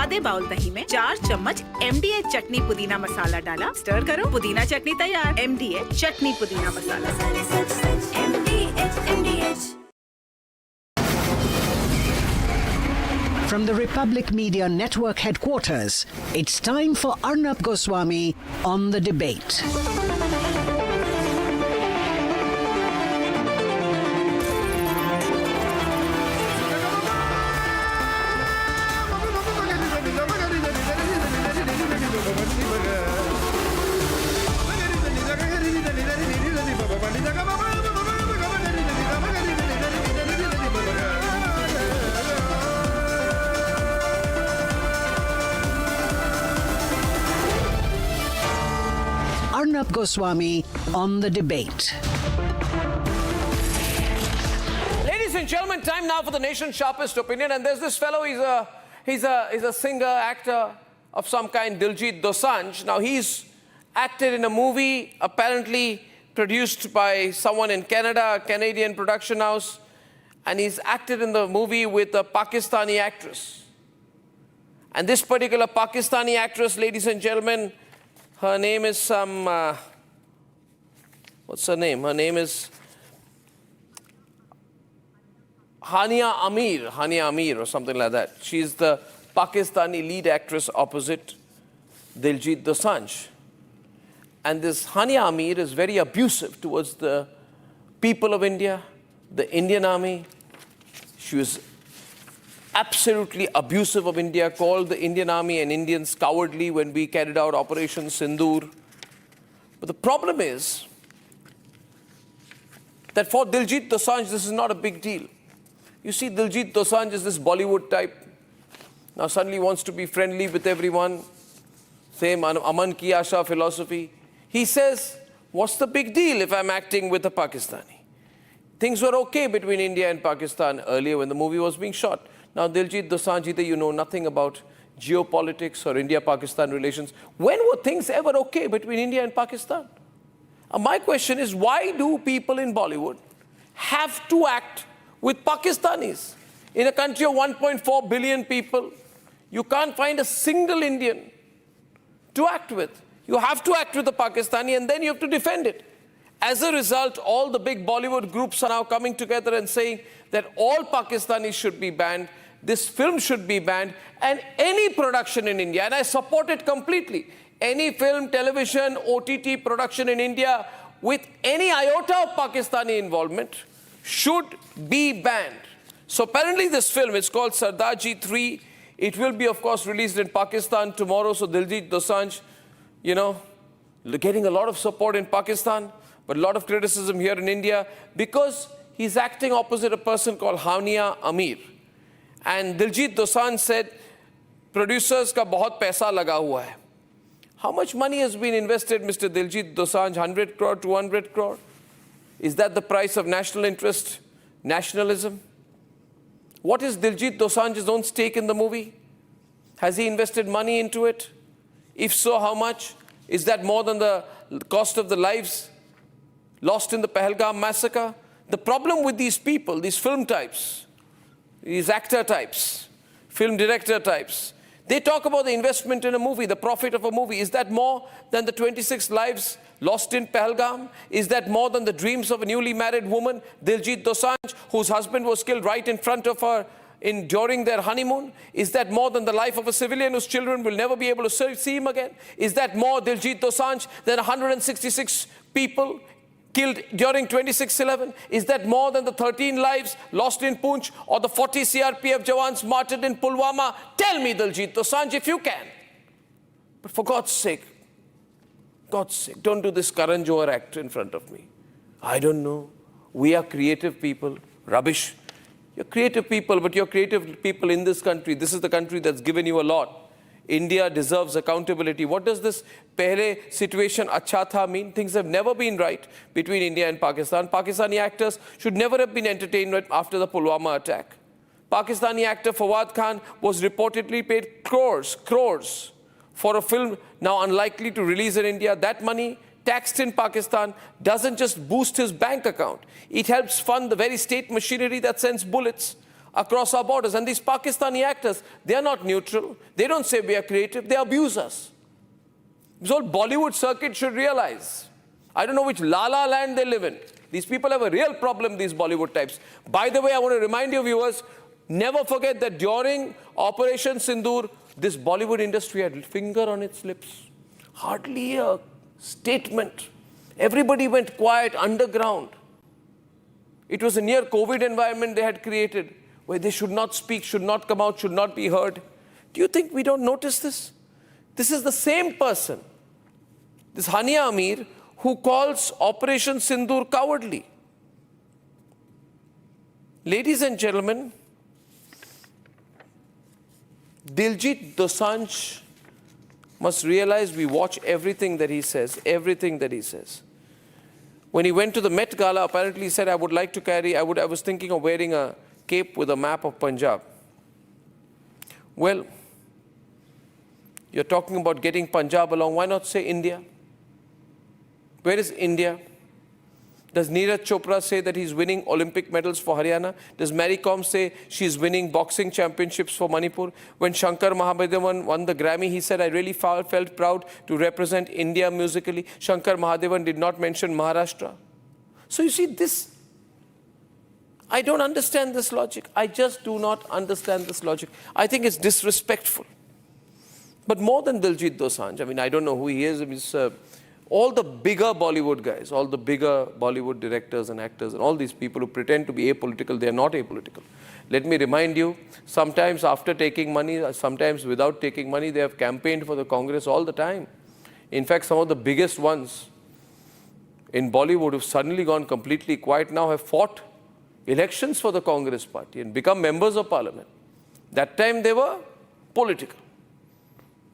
आधे बाउल दही में 4 चम्मच MDH चटनी पुदीना मसाला डाला, स्टर करो, पुदीना चटनी तैयार। MDH चटनी पुदीना मसाला। From the Republic Media Network headquarters, it's time for Arnab Goswami on The Debate. Arnab Goswami on The Debate. Ladies and gentlemen, time now for the nation's sharpest opinion. And there's this fellow, he's a singer, actor of some kind, Diljit Dosanjh. Now, he's acted in a movie apparently produced by someone in Canada, a Canadian production house. And he's acted in the movie with a Pakistani actress. And this particular Pakistani actress, ladies and gentlemen, her name is what's her name? Her name is Hania Aamir or something like that. She's the Pakistani lead actress opposite Diljit Dosanjh. And this Hania Aamir is very abusive towards the people of India, the Indian army. She was absolutely abusive of India, called the Indian army and Indians cowardly when we carried out Operation Sindoor. But the problem is that for Diljit Dosanjh, this is not a big deal. You see, Diljit Dosanjh is this Bollywood type. Now suddenly wants to be friendly with everyone. Same Aman Ki Asha philosophy. He says, what's the big deal if I'm acting with a Pakistani? Things were okay between India and Pakistan earlier when the movie was being shot. Now, Diljit Dosanjh, either you know nothing about geopolitics or India-Pakistan relations. When were things ever okay between India and Pakistan? My question is, why do people in Bollywood have to act with Pakistanis? In a country of 1.4 billion people, you can't find a single Indian to act with. You have to act with the Pakistani and then you have to defend it. As a result, all the big Bollywood groups are now coming together and saying that all Pakistanis should be banned, this film should be banned, and any production in India, and I support it completely, any film, television, OTT production in India with any iota of Pakistani involvement should be banned. So apparently this film, it's called Sardar Ji 3. It will be, of course, released in Pakistan tomorrow. So Diljit Dosanjh, you know, getting a lot of support in Pakistan, but a lot of criticism here in India because he's acting opposite a person called Hania Aamir. And Diljit Dosanjh said, producers ka bahut paisa laga hua hai. How much money has been invested, Mr. Diljit Dosanjh? 100 crore, 200 crore? Is that the price of national interest, nationalism? What is Diljit Dosanjh's own stake in the movie? Has he invested money into it? If so, how much? Is that more than the cost of the lives lost in the Pahalgam massacre? The problem with these people, these film types, these actor types, film director types, they talk about the investment in a movie, the profit of a movie. Is that more than the 26 lives lost in Pahalgam? Is that more than the dreams of a newly married woman, Diljit Dosanjh, whose husband was killed right in front of her during their honeymoon? Is that more than the life of a civilian whose children will never be able to see him again? Is that more, Diljit Dosanjh, than 166 people killed during 26/11? Is that more than the 13 lives lost in Poonch or the 40 CRPF jawans martyred in Pulwama? Tell me, Diljit Dosanjh, if you can. But for God's sake, don't do this Karan Johar act in front of me. I don't know. We are creative people. Rubbish. You're creative people, but you're creative people in this country. This is the country that's given you a lot. India deserves accountability. What does this pehle situation acha tha mean? Things have never been right between India and Pakistan. Pakistani actors should never have been entertained after the Pulwama attack. Pakistani actor Fawad Khan was reportedly paid crores for a film now unlikely to release in India. That money taxed in Pakistan doesn't just boost his bank account. It helps fund the very state machinery that sends bullets across our borders. And these Pakistani actors, they are not neutral. They don't say we are creative. They abuse us. This whole Bollywood circuit should realize. I don't know which la-la land they live in. These people have a real problem, these Bollywood types. By the way, I want to remind you viewers, never forget that during Operation Sindoor, this Bollywood industry had finger on its lips. Hardly a statement. Everybody went quiet, underground. It was a near COVID environment they had created, where they should not speak, should not come out, should not be heard. Do you think we don't notice this? This is the same person, this Hania Aamir, who calls Operation Sindoor cowardly. Ladies and gentlemen, Diljit Dosanjh must realize we watch everything that he says, everything that he says. When he went to the Met Gala, apparently he said, I would like to carry, I was thinking of wearing a cape with a map of Punjab. Well, you're talking about getting Punjab along, why not say India? Where is India? Does Neeraj Chopra say that he's winning Olympic medals for Haryana? Does Mary Kom say she's winning boxing championships for Manipur? When Shankar Mahadevan won the Grammy, he said, I really felt proud to represent India musically. Shankar Mahadevan did not mention Maharashtra. So you see this, I don't understand this logic. I just do not understand this logic. I think it's disrespectful. But more than Diljit Dosanjh, I mean, I don't know who he is. He's, all the bigger Bollywood guys, all the bigger Bollywood directors and actors, and all these people who pretend to be apolitical, they are not apolitical. Let me remind you, sometimes after taking money, sometimes without taking money, they have campaigned for the Congress all the time. In fact, some of the biggest ones in Bollywood who've suddenly gone completely quiet now have fought elections for the Congress party and become members of parliament. That time they were political.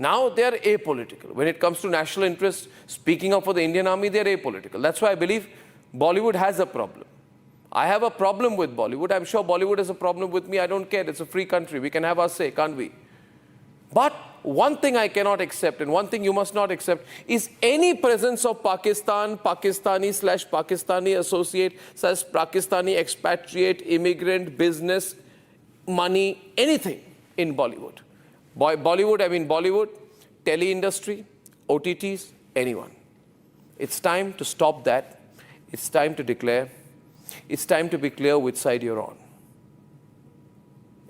Now they are apolitical. When it comes to national interest, speaking up for the Indian army, they are apolitical. That's why I believe Bollywood has a problem. I have a problem with Bollywood. I'm sure Bollywood has a problem with me. I don't care. It's a free country. We can have our say, can't we? But one thing I cannot accept, and one thing you must not accept, is any presence of Pakistan, Pakistani/Pakistani associate, Pakistani expatriate, immigrant, business, money, anything in Bollywood. Bollywood, I mean Bollywood, tele-industry, OTTs, anyone. It's time to stop that. It's time to declare. It's time to be clear which side you're on.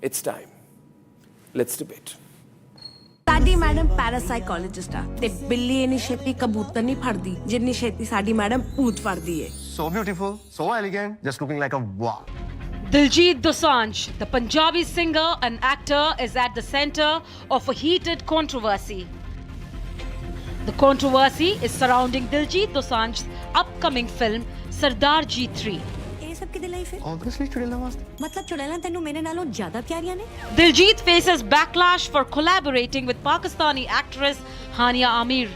It's time. Let's debate. ਸਾਡੀ madam ਪੈਰਾਸਾਈਕੋਲੋਜਿਸਟ ਆ ਤੇ ਬਿੱਲੀ ਇਨੀ ਛੇਤੀ ਕਬੂਤਰ ਨਹੀਂ ਫੜਦੀ ਜਿੰਨੀ ਛੇਤੀ ਸਾਡੀ ਮੈਡਮ ਭੂਤ ਫੜਦੀ ਏ So beautiful, so elegant, just looking like a wow. Diljit Dosanjh, the Punjabi singer and actor, is at the center of a heated controversy. The controversy is surrounding Diljit Dosanjh's upcoming film Sardar Ji 3. ਇਹ ਸਭ ਕਿਹਦੇ ਲਈ ਫਿਰ Obviously, ਚੁੜੇਲਾਂ ਵਾਸਤੇ. ਮਤਲਬ ਚੁੜੈਲਾਂ ਤੈਨੂੰ ਮੇਰੇ ਨਾਲੋਂ ਜ਼ਿਆਦਾ ਪਿਆਰੀਆਂ ਨੇ Diljit faces backlash for collaborating with Pakistani actress Hania Aamir.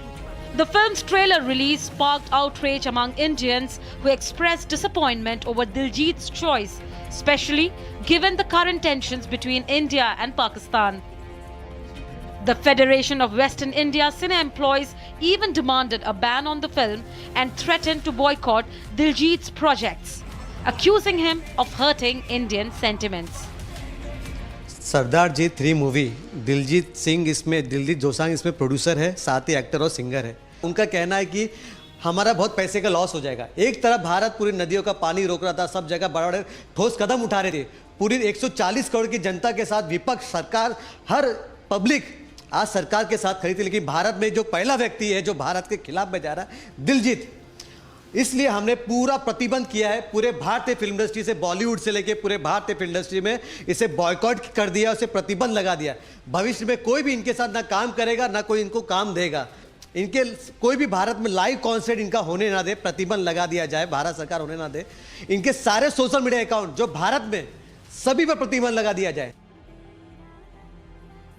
The film's trailer release sparked outrage among Indians who expressed disappointment over Diljit's choice, especially given the current tensions between India and Pakistan. The Federation of Western India Cine Employees even demanded a ban on the film and threatened to boycott Diljit's projects, accusing him of hurting Indian sentiments. Sardaar Ji 3 movie Diljit Singh इसमें दिलजीत दोसांझ इसमें producer है, साथ ही actor और singer है. उनका कहना है कि हमारा बहुत पैसे का लॉस हो जाएगा. एक तरफ भारत पूरी नदियों का पानी रोक रहा था, सब जगह बड़े बड़े ठोस कदम उठा रहे थे. पूरी 140 करोड़ की जनता के साथ विपक्ष, सरकार, हर पब्लिक आज सरकार के साथ खड़ी थी. लेकिन भारत में जो पहला व्यक्ति है जो भारत के खिलाफ में जा रहा है, दिलजीत, इसलिए हमने पूरा प्रतिबंध किया है. पूरे भारतीय फिल्म इंडस्ट्री से, बॉलीवुड से लेके पूरे भारतीय फिल्म इंडस्ट्री में इसे बॉयकॉट कर दिया, उसे प्रतिबंध लगा दिया. भविष्य में कोई भी इनके साथ ना काम करेगा, ना कोई इनको काम देगा. इनके कोई भी भारत में लाइव कॉन्सर्ट इनका होने ना दे, प्रतिबंध लगा दिया जाए, भारत सरकार होने ना दे. इनके सारे सोशल मीडिया अकाउंट जो भारत में, सभी पर प्रतिबंध लगा दिया जाए.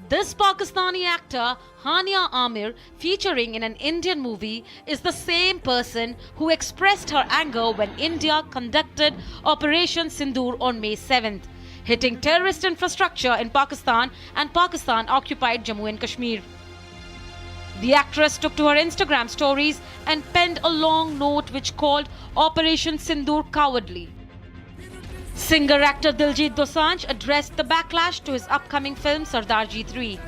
This Pakistani actor, Hania Aamir, featuring in an Indian movie, is the same person who expressed her anger when India conducted Operation Sindoor on May 7th, hitting terrorist infrastructure in Pakistan and Pakistan-occupied Jammu and Kashmir. The actress took to her Instagram stories and penned a long note which called Operation Sindoor cowardly. Singer-actor Diljit Dosanjh addressed the backlash to his upcoming film Sardar Ji 3.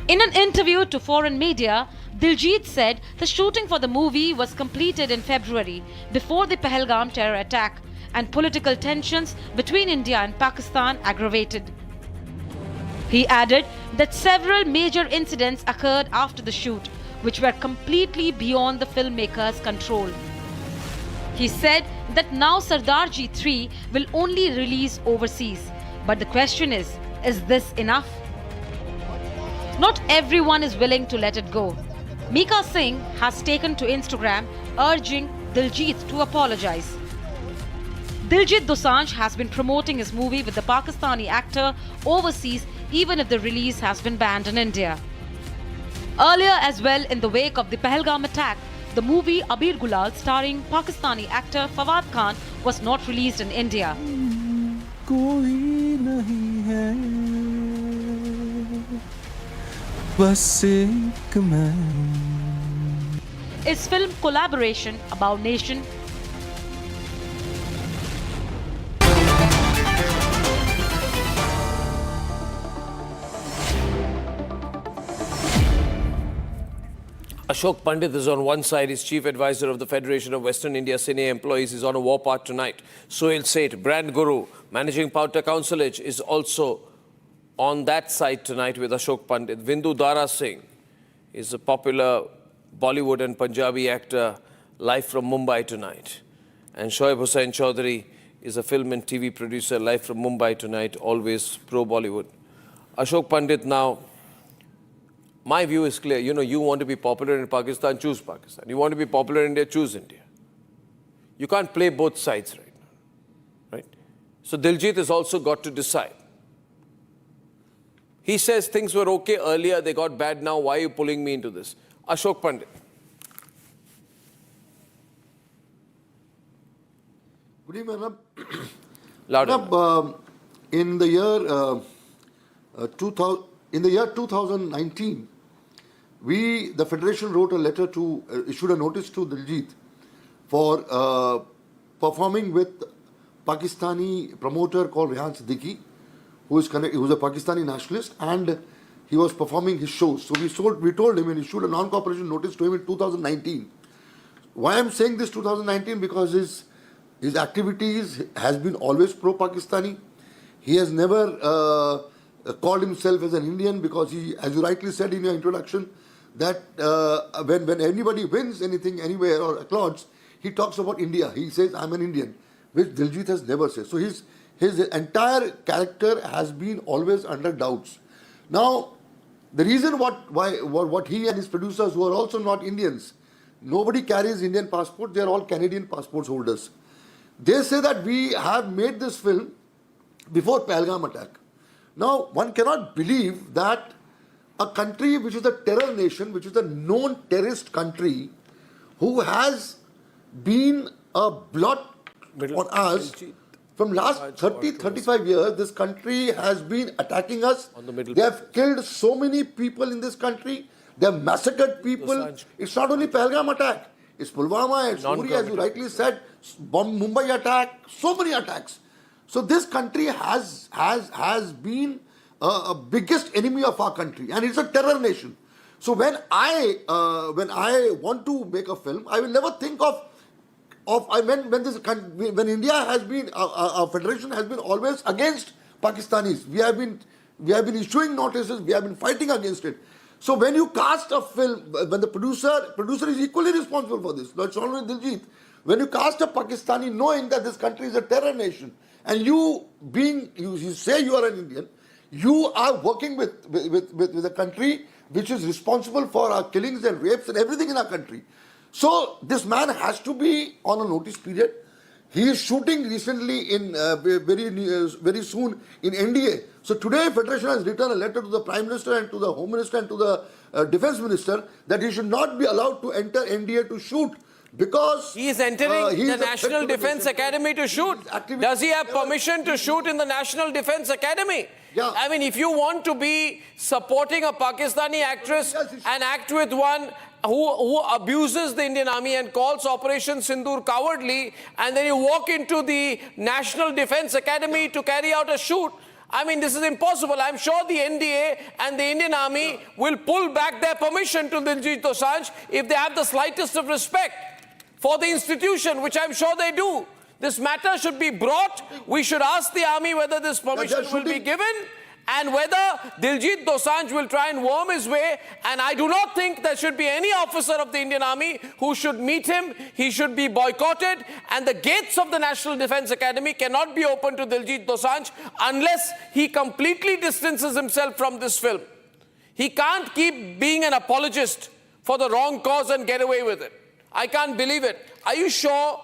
In an interview to foreign media, Diljit said the shooting for the movie was completed in February before the Pahalgam terror attack, and political tensions between India and Pakistan aggravated. He added that several major incidents occurred after the shoot, which were completely beyond the filmmaker's control. He said that now Sardar Ji 3 will only release overseas. But the question is this enough? Not everyone is willing to let it go. Mika Singh has taken to Instagram urging Diljit to apologize. Diljit Dosanjh has been promoting his movie with the Pakistani actor overseas even if the release has been banned in India. Earlier as well, in the wake of the Pahalgam attack, the movie Abir Gulal starring Pakistani actor Fawad Khan was not released in India. Is film collaboration about nation? Ashok Pandit is on one side. His chief advisor of the Federation of Western India Cine Employees is on a warpath tonight. Sohail Seth, brand guru, managing Powter Councilage, is also on that side tonight with Ashok Pandit. Vindu Dara Singh is a popular Bollywood and Punjabi actor, live from Mumbai tonight. And Shoaib Hussain Chaudhary is a film and TV producer, live from Mumbai tonight, always pro-Bollywood. Ashok Pandit now, my view is clear. You want to be popular in Pakistan, choose Pakistan. You want to be popular in India, choose India. You can't play both sides right now, right? So Diljit has also got to decide. He says things were okay earlier, they got bad now, why are you pulling me into this? Ashok Pandit. Good evening, Arnab. Louder. Arnab, in the year 2019, the Federation wrote a letter issued a notice to Diljit for performing with Pakistani promoter called Rehan Siddiqui, who was a Pakistani nationalist, and he was performing his shows. So we told him and issued a non-cooperation notice to him in 2019. Why I'm saying this 2019? Because his activities has been always pro-Pakistani. He has never called himself as an Indian, because he, as you rightly said in your introduction, that when anybody wins anything anywhere or applauds, he talks about India. He says, I'm an Indian, which Diljit has never said. So his entire character has been always under doubts. Now, the reason what he and his producers, who are also not Indians, nobody carries Indian passport, they are all Canadian passport holders. They say that we have made this film before Pahalgam attack. Now, one cannot believe that a country which is a terror nation, which is a known terrorist country, who has been a blot on us from last 35 years, this country has been attacking us. They have killed so many people in this country. They have massacred people. It's not only Pahalgam attack. It's Pulwama, it's Uri, as you rightly said, Mumbai attack, so many attacks. So this country has been a biggest enemy of our country, and it's a terror nation. So when I want to make a film, I will never think when India has been, our federation has been always against Pakistanis. We have been issuing notices. We have been fighting against it. So when you cast a film, when the producer is equally responsible for this. Not only Diljit. When you cast a Pakistani, knowing that this country is a terror nation, and you say you are an Indian, you are working with a country which is responsible for our killings and rapes and everything in our country. So this man has to be on a notice period. He is shooting recently in very soon in NDA. So today Federation has written a letter to the Prime Minister and to the Home Minister and to the Defence Minister that he should not be allowed to enter NDA to shoot, because He is entering he the is National affected by Defense the- Academy to shoot. Does he have permission to shoot in the National Defense Academy? Yeah. I mean, if you want to be supporting a Pakistani actress Yes, he should. and act with one who abuses the Indian Army and calls Operation Sindoor cowardly, and then you walk into the National Defense Academy to carry out a shoot, I mean, this is impossible. I'm sure the NDA and the Indian Army will pull back their permission to Diljit Dosanjh if they have the slightest of respect for the institution, which I'm sure they do. This matter should be brought. We should ask the army whether this permission will be given and whether Diljit Dosanjh will try and worm his way. And I do not think there should be any officer of the Indian Army who should meet him. He should be boycotted. And the gates of the National Defense Academy cannot be open to Diljit Dosanjh unless he completely distances himself from this film. He can't keep being an apologist for the wrong cause and get away with it. I can't believe it. Are you sure?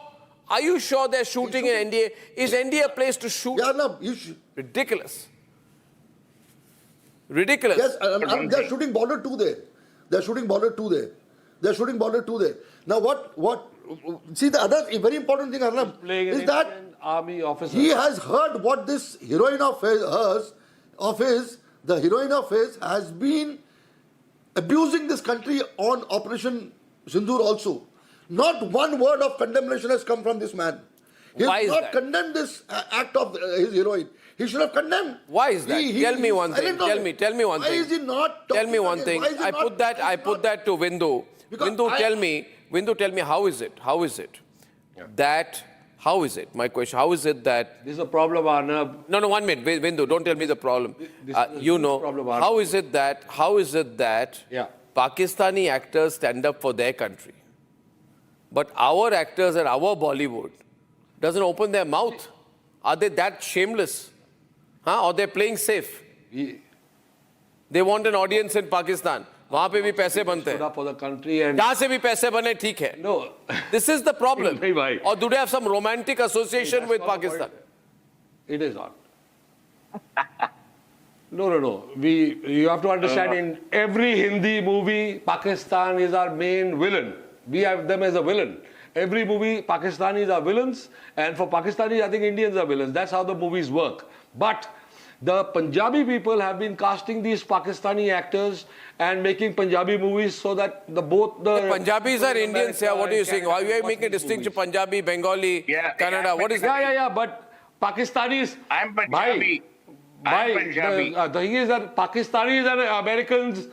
Are you sure they're shooting in NDA? Is NDA a place to shoot? Yeah, no, you should. Ridiculous. Ridiculous. Yes, they're shooting border 2 there. They're shooting border 2 there. They're shooting border 2 there. Now see the other very important thing, Arnab, is that army officer. he has heard what this heroine of his, the heroine of his has been abusing this country on Operation Sindoor also. Not one word of condemnation has come from this man. He Why has is not that? condemned this act of his heroine. He should have condemned. Why is that? Tell me one thing. silent on it. Tell me one Why thing. is he not Tell talking me one again? thing. Why is he I not- put that to Vindu. Because Vindu, I- tell me, how is it? How is it that? How is it? My question. How is it that? This is a problem, Arnab. No, 1 minute. Vindu, don't tell me the problem. This is a You huge know. problem, Arnab. How is it that? Yeah. Pakistani actors stand up for their country, but our actors and our Bollywood doesn't open their mouth? Are they that shameless? Or they're playing safe? They want an audience in Pakistan. वहाँ पे भी पैसे बनते Stood हैं. up for the country and जहाँ से भी पैसे बने ठीक है. no. This is the problem. नहीं भाई. Or do they have some romantic association That's with not the Pakistan? point. It is not. No. You have to understand, in every Hindi movie, Pakistan is our main villain. We have them as a villain. Every movie, Pakistanis are villains, and for Pakistanis, I think Indians are villains. That's how the movies work. But the Punjabi people have been casting these Pakistani actors and making Punjabi movies so that the Punjabis are Indians. Yeah, what are you saying? Why are you making a distinction? Punjabi, Bengali, Kannada. What is that? Yeah. But Pakistanis. I'm Punjabi. I'm Punjabi. The thing is that Pakistanis and Americans.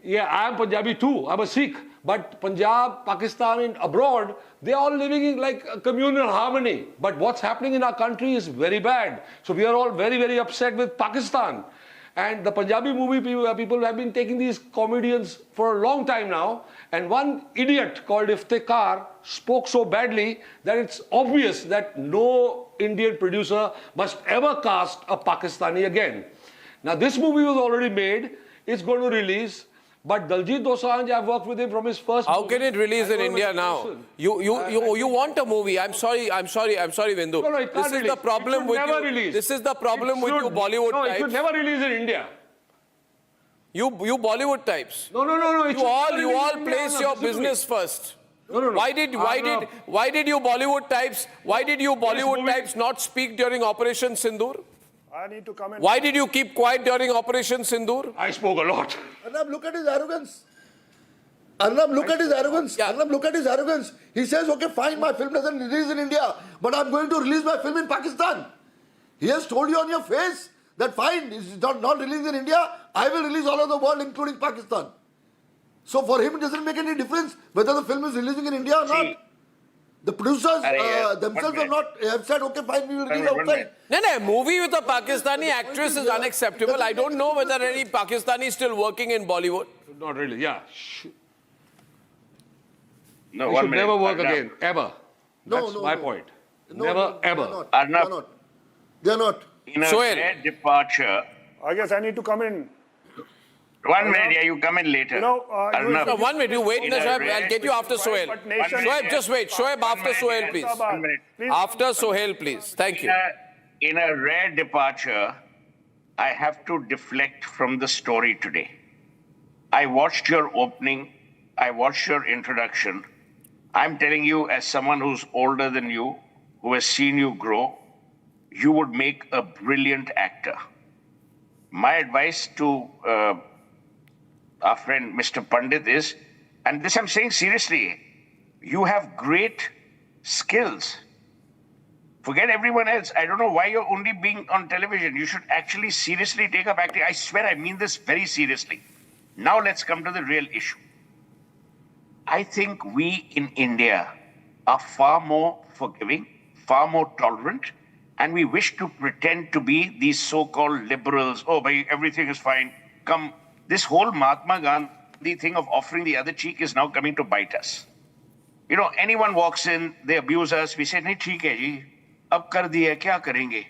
Yeah, I'm Punjabi too. I'm a Sikh. But Punjab, Pakistan, and abroad, they're all living in like a communal harmony. But what's happening in our country is very bad. So we are all very, very upset with Pakistan. And the Punjabi movie people have been taking these comedians for a long time now. And one idiot called Iftikhar spoke so badly that it's obvious that no Indian producer must ever cast a Pakistani again. Now this movie was already made. It's going to release. But Diljit Dosanjh, I've worked with him from his first How movie. can it release in I know him India as a now? person. You want a movie? I'm sorry, Vindu. No, it can't This is release. the problem It should with never you. release. This is the problem It with you should- Bollywood No, it types. should never release in India. You Bollywood types. No. You all place your business first. No. Why did you Bollywood types not speak during Operation Sindoor? I need to comment. Why did you keep quiet during Operation Sindoor? I spoke a lot. Arnab, look at his arrogance. Arnab, look at his arrogance. Yeah. Arnab, look at his arrogance. He says, okay, fine, my film doesn't release in India, but I'm going to release my film in Pakistan. He has told you on your face that fine, it's not released in India, I will release all over the world, including Pakistan. So for him, it doesn't make any difference whether the film is releasing in India or not. The producers themselves have said, okay, fine, we will release outside. No, a movie with a Pakistani actress is unacceptable. I don't know whether any Pakistani is still working in Bollywood. Not really, yeah. No, They one should minute. never work Arnab. again, ever. That's my point. Never, ever. Arnab. They are not. In a Sohail. rare departure, I guess I need to come in. 1 minute, yeah, you come in later. You know, Arnab. No, 1 minute, you wait, In a Shoaib. rare- I'll get you after Sohail. But nation- Shoaib, just wait. Shoaib, after Sohail, please. 1 minute. Please. After Sohail, please. Thank you. In a rare departure, I have to deflect from the story today. I watched your opening. I watched your introduction. I'm telling you, as someone who's older than you, who has seen you grow, you would make a brilliant actor. My advice to our friend Mr. Pandit is, and this I'm saying seriously, you have great skills. Forget everyone else. I don't know why you're only being on television. You should actually seriously take up acting. I swear I mean this very seriously. Now let's come to the real issue. I think we in India are far more forgiving, far more tolerant, and we wish to pretend to be these so-called liberals. Oh, bhai, everything is fine. Come, this whole Mahatma Gandhi thing of offering the other cheek is now coming to bite us. You know, anyone walks in, they abuse us, we say, nahi, theek hai ji, ab kar diya, kya karenge?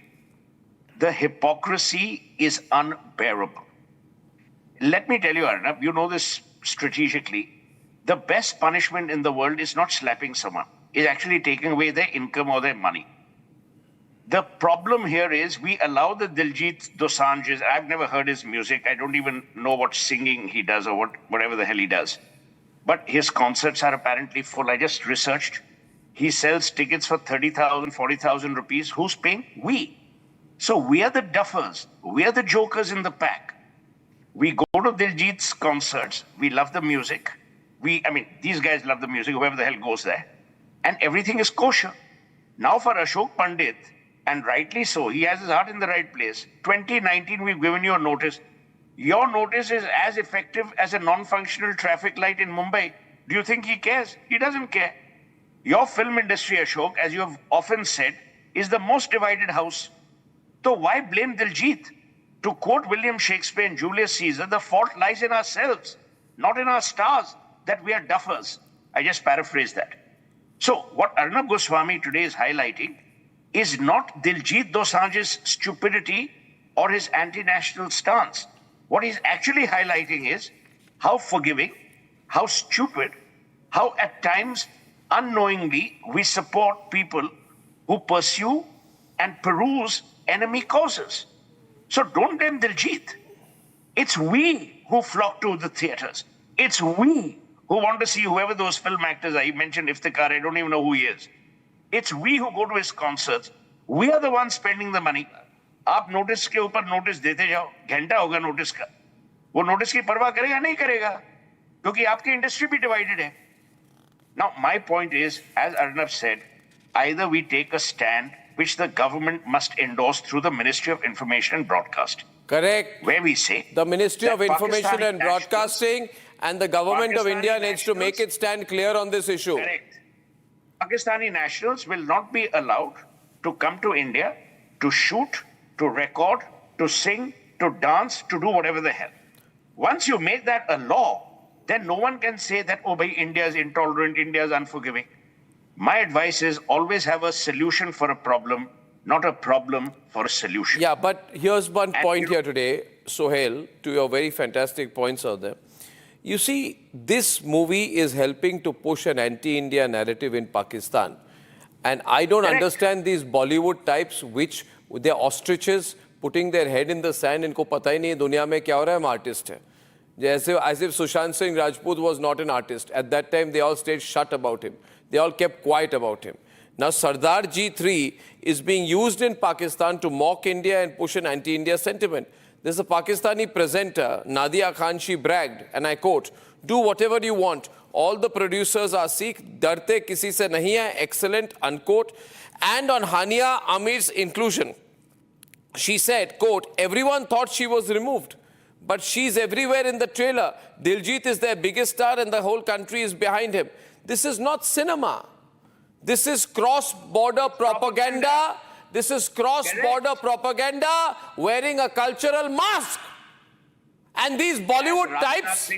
The hypocrisy is unbearable. Let me tell you, Arnab, you know this strategically. The best punishment in the world is not slapping someone. It's actually taking away their income or their money. The problem here is we allow the Diljit Dosanjh, I've never heard his music. I don't even know what singing he does or whatever the hell he does. But his concerts are apparently full. I just researched. He sells tickets for 30,000, 40,000 rupees. Who's paying? We. So we are the duffers. We are the jokers in the pack. We go to Diljit's concerts. We love the music. These guys love the music, whoever the hell goes there. And everything is kosher. Now for Ashok Pandit, and rightly so, he has his heart in the right place. 2019, we've given you a notice. Your notice is as effective as a non-functional traffic light in Mumbai. Do you think he cares? He doesn't care. Your film industry, Ashok, as you have often said, is the most divided house. So why blame Diljit? To quote William Shakespeare and Julius Caesar, the fault lies in ourselves, not in our stars, that we are duffers. I just paraphrase that. So what Arnab Goswami today is highlighting is not Diljit Dosanjh's stupidity or his anti-national stance. What he's actually highlighting is how forgiving, how stupid, how at times unknowingly we support people who pursue and peruse enemy causes. So don't blame Diljit. It's we who flock to the theatres. It's we who want to see whoever those film actors are. He mentioned Iftikhar, I don't even know who he is. It's we who go to his concerts. We are the ones spending the money. आप notice के ऊपर notice देते जाओ, घंटा होगा notice का. वो notice की परवाह करेगा नहीं करेगा, क्योंकि आपकी इंडस्ट्री भी डिवाइडेड है. Now my point is, as Arnab said, either we take a stand which the government must endorse through the Ministry of Information and Broadcasting. Correct. Where we say the Ministry of Information Pakistani and Broadcasting and the government of India needs to make it stand clear on this issue. Correct. Pakistani nationals will not be allowed to come to India to shoot, to record, to sing, to dance, to do whatever the hell. Once you make that a law, then no one can say that, oh, bhai, India is intolerant, India is unforgiving. My advice is always have a solution for a problem, not a problem for a solution. Yeah, but here's one point here today, Sohail, to your very fantastic points out there. You see, this movie is helping to push an anti-India narrative in Pakistan. And I don't understand these Bollywood types which, they're ostriches, putting their head in the sand, इनको पता ही नहीं है दुनिया में क्या हो रहा है, हम artist हैं. As if Sushant Singh Rajput was not an artist. At that time, they all stayed shut about him. They all kept quiet about him. Now, Sardar Ji 3 is being used in Pakistan to mock India and push an anti-India sentiment. There's a Pakistani presenter, Nadia Khan, she bragged, and I quote, "Do whatever you want. All the producers are Sikh, darte kisi se nahi hai," excellent, unquote. And on Hania Aamir's inclusion, she said, quote, "Everyone thought she was removed, but she's everywhere in the trailer. Diljit is their biggest star and the whole country is behind him." This is not cinema. This is cross-border propaganda. This is cross-border propaganda wearing a cultural mask. And these Bollywood types,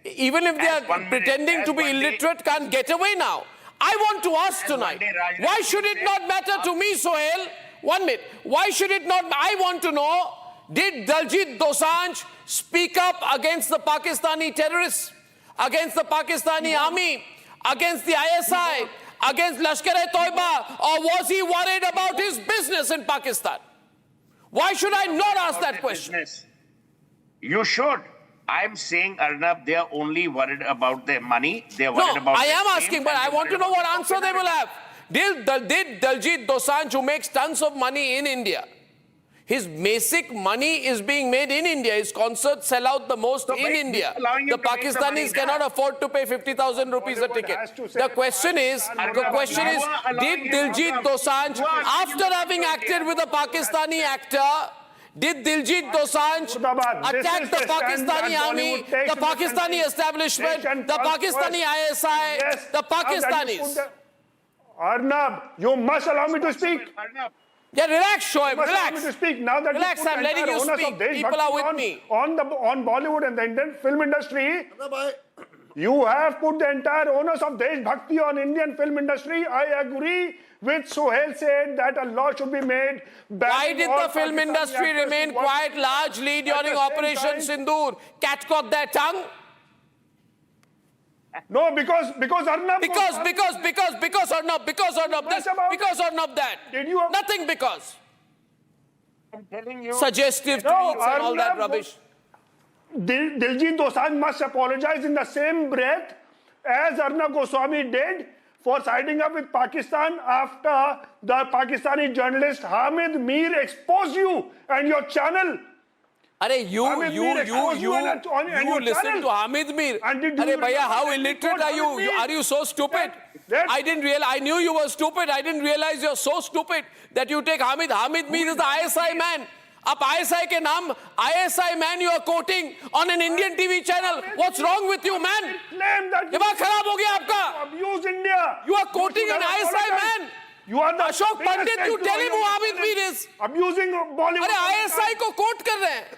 even if they are pretending to be illiterate, can't get away now. I want to ask tonight, why should it not matter to me, Sohail? 1 minute. Why should it not? I want to know, did Diljit Dosanjh speak up against the Pakistani terrorists, against the Pakistani army, against the ISI, against Lashkar-e-Toiba, or was he worried about his business in Pakistan? Why should I not ask that question? You should. I'm saying, Arnab, they are only worried about their money. They are worried No, about I their am fame, asking, but and I they're want to worried know what about answer they will have. Did Diljit Dosanjh, who makes tons of money in India, his basic money is being made in India. His concerts sell out the most in India. The Pakistanis cannot afford to pay 50,000 rupees a ticket. The question is, did Diljit Dosanjh, after having acted with a Pakistani actor, did Diljit Dosanjh attack the Pakistani army, the Pakistani establishment, the Pakistani ISI, the Pakistanis? Arnab, you must allow me to speak. Yeah, relax, Shoaib, Allow relax. me to speak. Now that Relax, you put I'm letting you entire onus speak. of Desh People are Bhakti with me. on Bollywood and the Indian film industry. You have put the entire onus of Desh Bhakti on Indian film industry. I agree with Sohail said that a law should be made. Why did the film industry remain quiet largely during Operation Sindoor? Catcock their tongue? No, because Arnab. Because or not, because or not that. Did you? Nothing because. I'm telling you. Suggestive No, tweets and all that Arnab, rubbish. Diljit Dosanjh must apologize in the same breath as Arnab Goswami did for siding up with Pakistan after the Pakistani journalist Hamid Mir exposed you and your channel. You listen to Hamid Mir. Bhaiya, how illiterate are you? Are you so stupid? I didn't realize. I knew you were stupid. I didn't realize you're so stupid that you take Hamid. Hamid Mir is the ISI man. Up ISI ke naam, ISI man you are quoting on an Indian TV channel. What's wrong with you, man? Dimag kharab ho gaya aapka. Abuse India. You are quoting an ISI man. You are the Ashok Pandit, you tell him who Hamid Mir is. Abusing Bollywood. ISI ko quote kar rahe hain.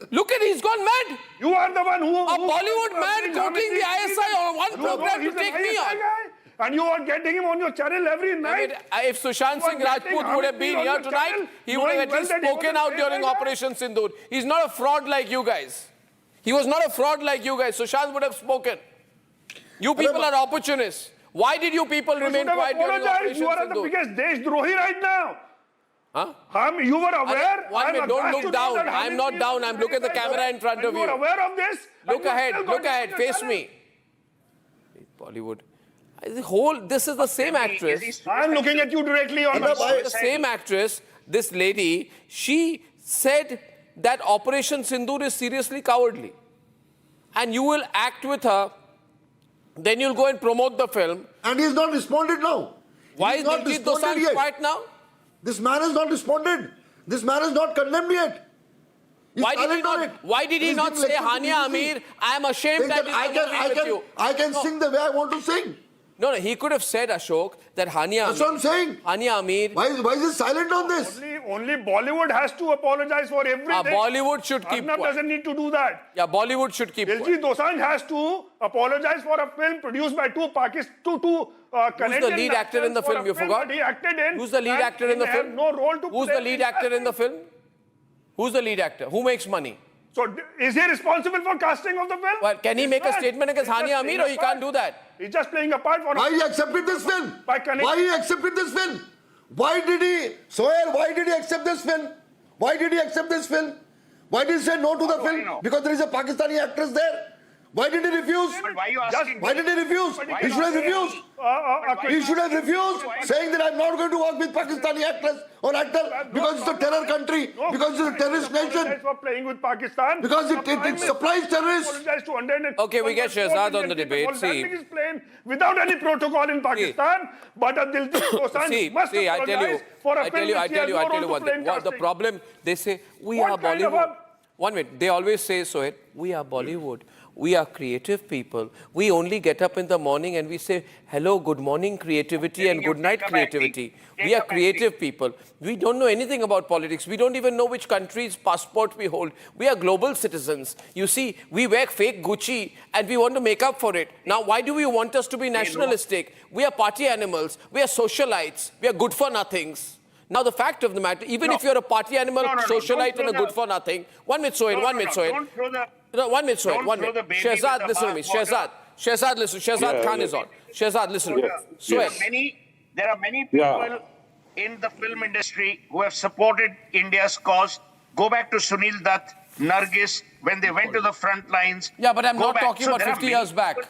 Look at, he's gone mad. You are the one who... A Bollywood man quoting the ISI on one program to take me on. And you are getting him on your channel every night. If Sushant Singh Rajput would have been here tonight, he would have at least spoken out during Operation Sindoor. He's not a fraud like you guys. He was not a fraud like you guys. Sushant would have spoken. You people are opportunists. Why did you people remain quiet during Operation Sindoor? You are the biggest Deshdrohi right now. Huh? You were aware? Don't look down. I'm not down. I'm looking at the camera in front of you. You are aware of this? Look ahead, face me. Bollywood. This is the same actress. I'm looking at you directly on my The same actress, this lady, she said that Operation Sindoor is seriously cowardly. And you will act with her, then you'll go and promote the film. And he's not responded now. Why is Diljit Dosanjh quiet now? This man has not responded. This man has not condemned yet. Why did he not say, Hania Aamir, I am ashamed that I can sing the way I want to sing. No, he could have said, Ashok, that Hania Aamir. That's what I'm saying. Hania Aamir. Why is he silent on this? Only Bollywood has to apologize for everything. Bollywood should keep quiet. Arnab doesn't need to do that. Yeah, Bollywood should keep quiet. Diljit Dosanjh has to apologize for a film produced by two Canadian. Who's the lead actor in the film? You forgot? He acted in. Who's the lead actor in the film? No role to play. Who's the lead actor in the film? Who's the lead actor? Who makes money? So is he responsible for casting of the film? Well, can he make a statement against Hania Aamir or he can't do that? He's just playing a part for... Why he accepted this film? Why he accepted this film? Why did he... Sohail, why did he accept this film? Why did he accept this film? Why did he say no to the film? Because there is a Pakistani actress there. Why did he refuse? But why are you asking? Why did he refuse? He should have refused. He should have refused, saying that I'm not going to work with Pakistani actress or actor because it's a terror country, because it's a terrorist nation. For playing with Pakistan. Because it supplies terrorists. Okay, we get Shehzad on the debate. See, is playing without any protocol in Pakistan, but a Diljit Dosanjh must apologize for a film I tell you one thing. What the problem? They say we are Bollywood. 1 minute. They always say, Sohail, we are Bollywood. We are creative people. We only get up in the morning and we say, hello, good morning, creativity, and good night, creativity. We are creative people. We don't know anything about politics. We don't even know which country's passport we hold. We are global citizens. You see, we wear fake Gucci and we want to make up for it. Now, why do you want us to be nationalistic? We are party animals. We are socialites. We are good for nothings. Now, the fact of the matter, even if you're a party animal, socialite, and a good for nothing, 1 minute, Sohail, 1 minute, Sohail. No, 1 minute, Sohail, 1 minute. Shehzad, listen to me. Shehzad, listen. Shehzad Khan is on. Shehzad, listen to me. Sohail. There are many people in the film industry who have supported India's cause. Go back to Sunil Dutt. Nargis, when they went to the front lines. Yeah, but I'm go not back. talking So about there are 50 many years back. people-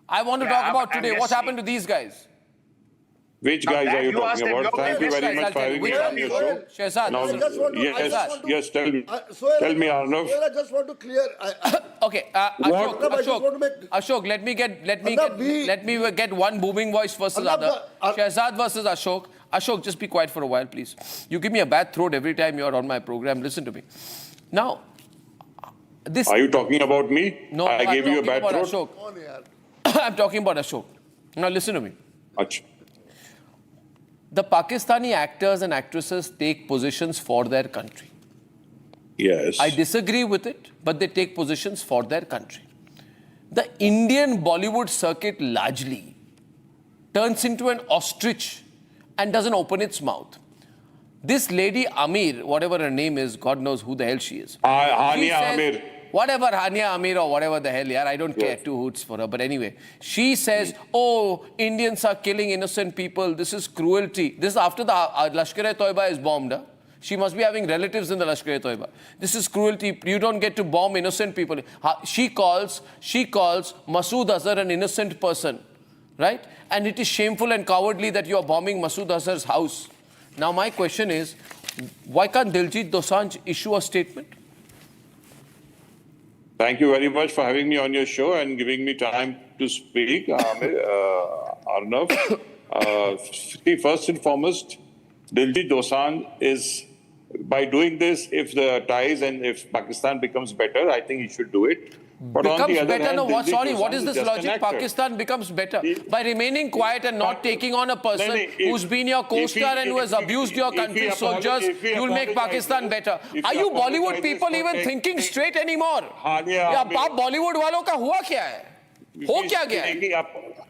I want to Yeah, talk about I'm today. just What happened to saying. these guys? Which Now guys that are you you asked talking them, about? your Thank you guess, very guys, much for having me Which on your show. Shehzad, Now, listen. yes, tell me. Tell me, Arnav. I just want to clear. Okay, Ashok, I just want to make. Ashok, let me Arnab, get one booming voice versus Arnab, other. Shehzad versus Ashok. Ashok, just be quiet for a while, please. You give me a bad throat every time you're on my program. Listen to me. Now, this. Are you talking about me? No, I gave you a bad throat. Ashok. I'm talking about Ashok. Now listen to me. Achha. The Pakistani actors and actresses take positions for their country. Yes. I disagree with it, but they take positions for their country. The Indian Bollywood circuit largely turns into an ostrich and doesn't open its mouth. This lady Aamir, whatever her name is, God knows who the hell she is. Hania Aamir. Whatever, Hania Aamir or whatever the hell, yeah, I don't care two hoots for her. But anyway, she says, oh, Indians are killing innocent people. This is cruelty. This is after the Lashkar-e-Toiba is bombed. Huh? She must be having relatives in the Lashkar-e-Toiba. This is cruelty. You don't get to bomb innocent people. She calls Masood Azhar an innocent person, right? And it is shameful and cowardly that you are bombing Masood Azhar's house. Now my question is, why can't Diljit Dosanjh issue a statement? Thank you very much for having me on your show and giving me time to speak, Arnav. First and foremost, Diljit Dosanjh is, by doing this, if the ties and if Pakistan becomes better, I think he should do it. But on Becomes the other better? hand, No, what? Diljit Sorry, what Dosanjh is this just an logic? actor. Pakistan becomes better by remaining quiet and not taking on a person who's been your co-star and who has abused your country's soldiers. You'll make Pakistan better. Are you Bollywood people even thinking straight anymore? या आप Bollywood वालों का हुआ क्या है? हो क्या गया है?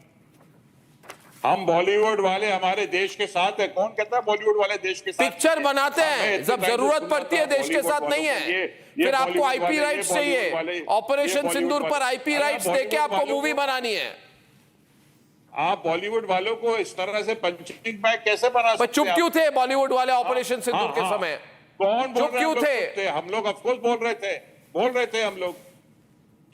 हम बॉलीवुड वाले हमारे देश के साथ है. कौन कहता है बॉलीवुड वाले देश के साथ? पिक्चर बनाते हैं, जब जरूरत पड़ती है देश के साथ नहीं है. फिर आपको आईपी राइट्स चाहिए. ऑपरेशन सिंदूर पर आईपी राइट्स देके आपको मूवी बनानी है. आप बॉलीवुड वालों को इस तरह से पंचिंग बैग कैसे बना सकते हैं? चुप क्यों थे बॉलीवुड वाले ऑपरेशन सिंदूर के समय? कौन चुप क्यों थे? हम लोग ऑफकोर्स बोल रहे थे हम लोग.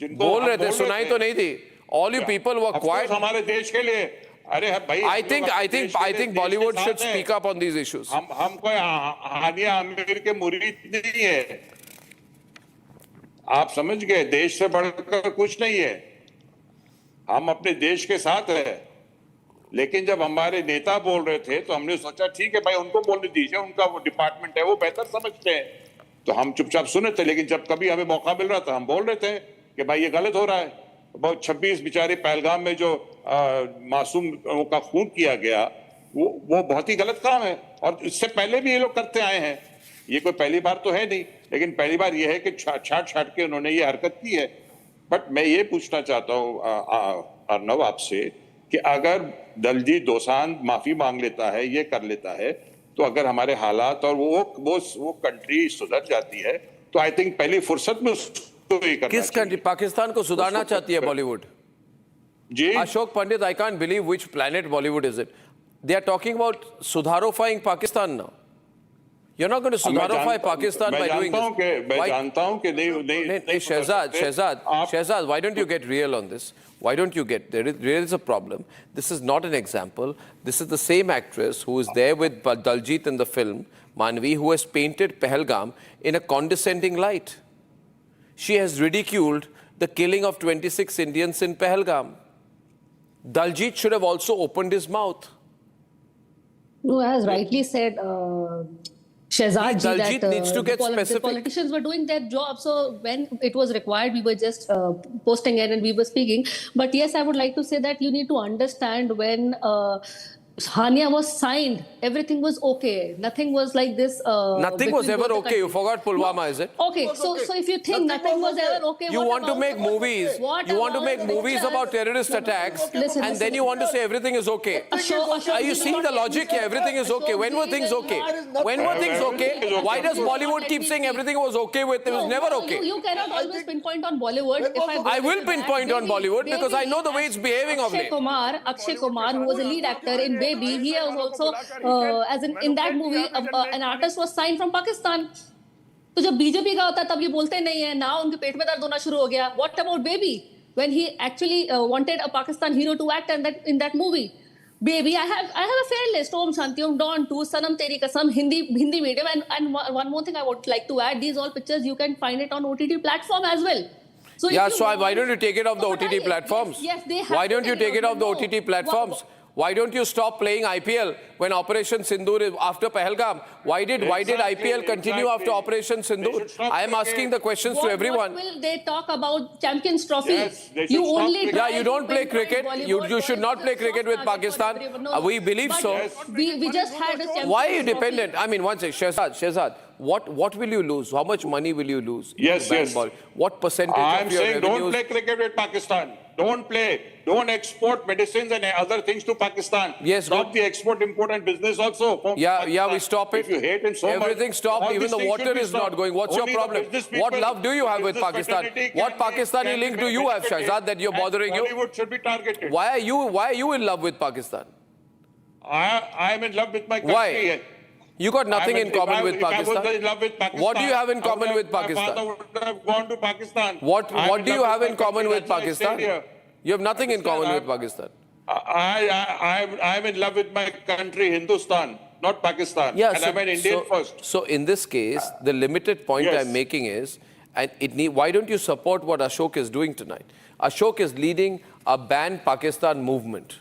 बोल रहे थे, सुनाई तो नहीं थी. All you people were quiet. हमारे देश के लिए. अरे भाई, I think Bollywood should speak up on these issues. हम कोई हानिया आमिर के मुरीद नहीं है. आप समझ गए, देश से बढ़कर कुछ नहीं है. हम अपने देश के साथ है. लेकिन जब हमारे नेता बोल रहे थे तो हमने सोचा ठीक है भाई, उनको बोलने दीजिए, उनका वो डिपार्टमेंट है, वो बेहतर समझते हैं. तो हम चुपचाप सुने थे. लेकिन जब कभी हमें मौका मिल रहा था, हम बोल रहे थे कि भाई ये गलत हो रहा है. बहुत 26 बेचारे पहलगाम में जो मासूम का खून किया गया, वो बहुत ही गलत काम है. और इससे पहले भी ये लोग करते आए हैं. ये कोई पहली बार तो है नहीं, लेकिन पहली बार ये है कि छाट के उन्होंने ये हरकत की है. बट मैं ये पूछना चाहता हूँ अर्नव आपसे कि अगर दलजीत दोसांझ माफी मांग लेता है, ये कर लेता है, तो अगर हमारे हालात और वो कंट्री सुधर जाती है, तो आई थिंक पहली फुर्सत में किस कंट्री? पाकिस्तान को सुधारना चाहती है बॉलीवुड. जी Ashok Pandit, I can't believe which planet Bollywood is it. They are talking about sudharifying Pakistan now. You're not going to sudharify Pakistan by doing this. मैं जानता हूं कि नहीं. Shehzad, why don't you get real on this? Why don't you get, there is a problem. This is not an example. This is the same actress who is there with Diljit in the film, Manvi, who has painted Pahalgam in a condescending light. She has ridiculed the killing of 26 Indians in Pahalgam. Diljit should have also opened his mouth. No, as rightly said, Shehzad ji, that needs to get specific. The politicians were doing their job. So when it was required, we were just posting it and we were speaking. But yes, I would like to say that you need to understand when Hania was signed, everything was okay. Nothing was like this. Nothing was ever okay. You forgot Pulwama, is it? Okay, so if you think nothing was ever okay, you want to make movies. You want to make movies about terrorist attacks, and then you want to say everything is okay. Are you seeing the logic here? Everything is okay. When were things okay? When were things okay? Why does Bollywood keep saying everything was okay with? It was never okay. You cannot always pinpoint on Bollywood. I will pinpoint on Bollywood because I know the way it's behaving of late. Akshay Kumar, who was a lead actor in Baby, he was also, as in that movie, an artist was signed from Pakistan. तो जब BJP का होता है तब ये बोलते नहीं है ना, उनके पेट में दर्द होना शुरू हो गया. What about Baby when he actually wanted a Pakistan hero to act in that movie? Baby, I have a fair list. Om Shanti Om, Dawn 2, Sanam Teri Kasam, Hindi medium, and one more thing I would like to add: these all pictures you can find it on OTT platform as well. So yeah, so why don't you take it off the OTT platforms? Yes, they have. Why don't you take it off the OTT platforms? Why don't you stop playing IPL when Operation Sindoor is after Pahalgam? Why did IPL continue after Operation Sindoor? I am asking the questions to everyone. What will they talk about Champions Trophy? Yes, they should You stop only cricket. Yeah, you don't play cricket. You should not play cricket with Pakistan. We believe so. We just had a Champions Why are you Trophy. dependent? I mean, one second, Shehzad, what will you lose? How much money will you lose? Yes, yes. What percentage I'm of your saying revenues? don't play cricket with Pakistan. Don't play. Don't export medicines and other things to Pakistan. Yes, stop the export-import and business also. Yeah, we stop it. If you hate it so much, everything stopped. all Even these the things water should be is not stopped. going. What's Only your the problem? business What people- love do you have with business Pakistan? fraternity What can Pakistani be link do you have, benefited, Shahzad, that you're and bothering you? Bollywood should be targeted. Why are you in love with Pakistan? I am in love with my country. Why? You got nothing in common with If I was Pakistan. in love with Pakistan, What do you have in common with My Pakistan? father would have gone to Pakistan. What do you have in common with That's why I stayed Pakistan? here. You have nothing in common with Pakistan. I'm in love with my country, Hindustan, not Pakistan. Yeah, and I'm an Indian first. So in this case, the limited point Yes. I'm making is, why don't you support what Ashok is doing tonight? Ashok is leading a ban Pakistan movement.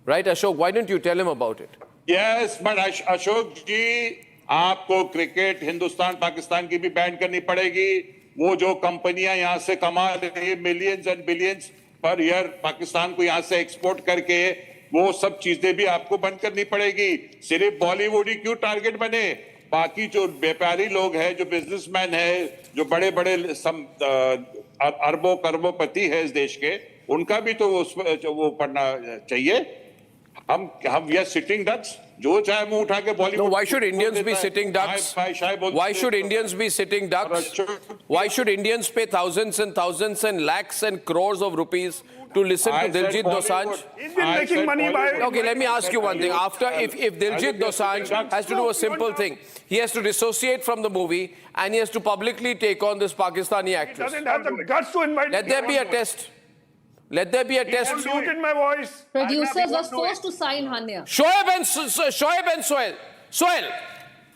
Right, Ashok? Why don't you tell him about it? Yes, but Ashok ji, आपको cricket Hindustan Pakistan की भी ban करनी पड़ेगी. वो जो कंपनियां यहाँ से कमा रही है millions and billions per year Pakistan को यहाँ से एक्सपोर्ट करके वो सब चीजें भी आपको बंद करनी पड़ेगी. सिर्फ बॉलीवुड ही क्यों टारगेट बने? बाकी जो व्यापारी लोग हैं, जो बिजनेसमैन है, जो बड़े बड़े अरबों करोड़पति है इस देश के, उनका भी तो वो पढ़ना चाहिए. हम ये सिटिंग डक्स जो चाहे मुंह उठा के Bollywood. No, why should Indians be sitting ducks? Why should Indians be sitting ducks? Why should Indians pay thousands and thousands and lakhs and crores of rupees to listen to Diljit Dosanjh? He's been making money by... Okay, let me ask you one thing. If Diljit Dosanjh has to do a simple thing, he has to dissociate from the movie and he has to publicly take on this Pakistani actress. Doesn't have the guts to invite... Let there be a test. Let there be a test. Muted my voice. Producers was forced to sign Hania. Shoaib and Sohail.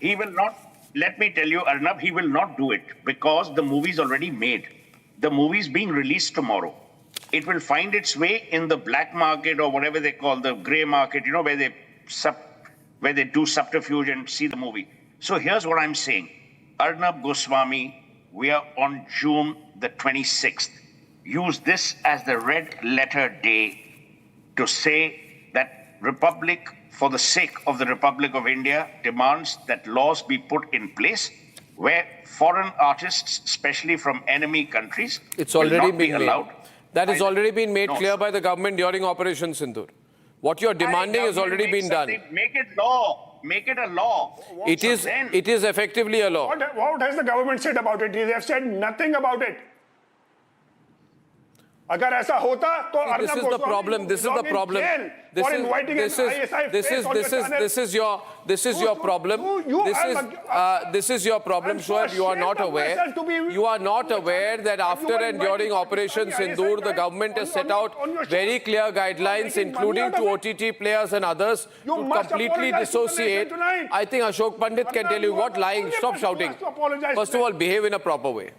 He will not, let me tell you, Arnab, he will not do it because the movie is already made. The movie is being released tomorrow. It will find its way in the black market or whatever they call the grey market, you know, where they do subterfuge and see the movie. So here's what I'm saying. Arnab Goswami, we are on June the 26th. Use this as the red letter day to say that Republic, for the sake of the Republic of India, demands that laws be put in place where foreign artists, especially from enemy countries, it's will already not be been allowed. made. That has already been made clear by the government during Operation Sindoor. What you're demanding has already been done. Make it law. Make it a law. It is effectively a law. What has the government said about it? They have said nothing about it. अगर ऐसा होता तो This is the problem. This is the problem. This is your problem. This is your problem, Shoaib. You are not aware. You are not aware that after and during Operation Sindoor, the government has set out very clear guidelines, including to OTT players and others, to completely dissociate. I think Ashok Pandit can tell you what lying. Stop shouting. First of all, behave in a proper way.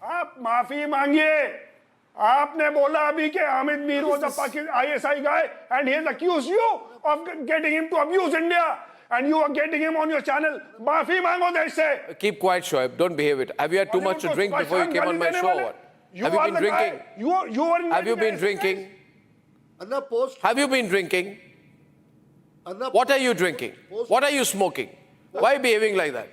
आप माफी मांगिए. आपने बोला अभी के Hamid Mir was a ISI guy and he has accused you of getting him to abuse India and you are getting him on your channel. माफी मांगो देश से. Keep quiet, Shoaib. Don't behave it. Have you had too much to drink before you came on my show or what? Have you been drinking? Have you been drinking? Have you been drinking? What are you drinking? What are you smoking? Why are you behaving like that?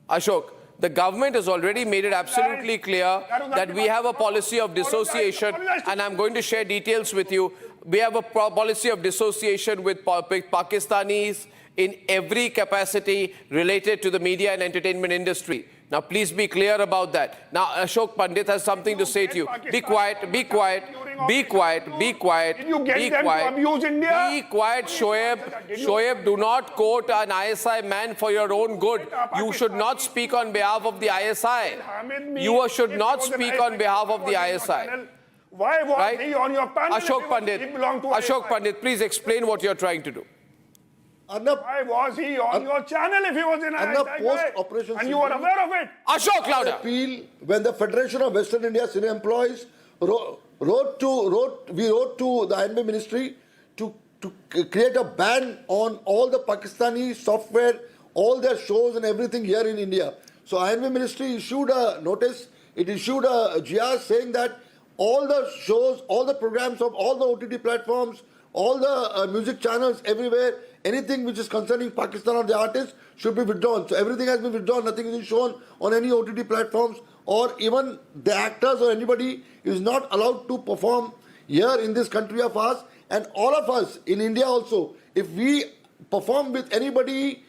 Ashok, the government has already made it absolutely clear that we have a policy of dissociation, and I'm going to share details with you. We have a policy of dissociation with Pakistanis in every capacity related to the media and entertainment industry. Now, please be clear about that. Now, Ashok Pandit has something to say to you. Be quiet, be quiet, be quiet, be quiet, Did you get be them quiet. to abuse India? Be quiet, Shoaib. Shoaib, do not quote an ISI man for your own good. You should not speak on behalf of the ISI. You should not speak on behalf of the ISI. Why was he on your panel? Ashok Pandit, please explain what you're trying to do. Why was he on your channel if he was in post-operation and you were aware of it? Ashok, louder. Appeal when the Federation of Western India Senior Employees wrote to the INB Ministry to create a ban on all the Pakistani software, all their shows and everything here in India. So INB Ministry issued a notice. It issued a GR saying that all the shows, all the programs of all the OTT platforms, all the music channels everywhere, anything which is concerning Pakistan or the artists should be withdrawn. So everything has been withdrawn. Nothing is shown on any OTT platforms, or even the actors or anybody is not allowed to perform here in this country of ours. And all of us in India also, if we perform with anybody,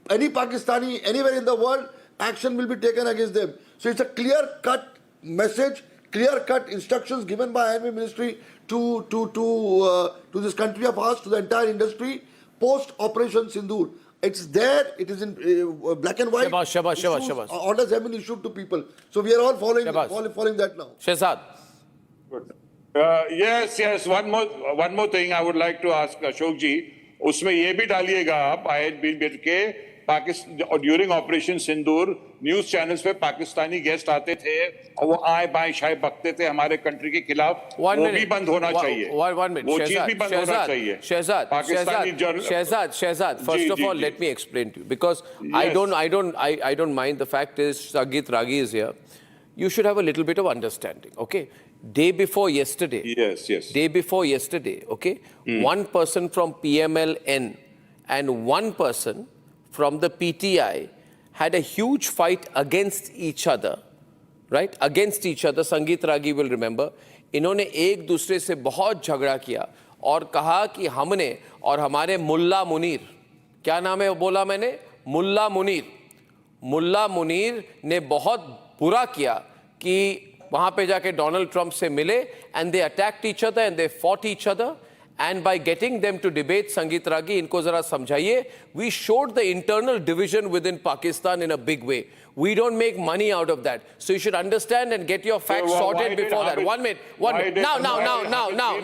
any Pakistani, anywhere in the world, action will be taken against them. So it's a clear-cut message, clear-cut instructions given by INB Ministry to this country of ours, to the entire industry, post-Operation Sindoor. It's there, it is in black and white. Shabash. Orders have been issued to people. So we are all following that now. Shehzad. Yes. One more thing I would like to ask Ashok ji. उसमें ये भी डालिएगा आप आयत bill के Pakistan during operation सिंदूर news channels पे Pakistani guest आते थे और वो आए बाएं शाए बकते थे हमारे कंट्री के खिलाफ वो भी बंद होना चाहिए वो चीज भी बंद होना चाहिए Shehzad, first of all let me explain to you, because I don't mind. The fact is Sangeet Ragi is here. You should have a little bit of understanding, okay? Day before yesterday, okay, one person from PMLN and one person from the PTI had a huge fight against each other, right? Against each other. Sangeet Ragi will remember. इन्होंने एक दूसरे से बहुत झगड़ा किया और कहा कि हमने और हमारे मुल्ला मुनीर, क्या नाम है बोला मैंने? मुल्ला मुनीर ने बहुत बुरा किया कि वहां पे जाके डोनाल्ड ट्रंप से मिले, and they attacked each other and they fought each other, and by getting them to debate, Sangeet Ragi इनको जरा समझाइए, we showed the internal division within Pakistan in a big way. We don't make money out of that. So you should understand and get your facts sorted before that. 1 minute.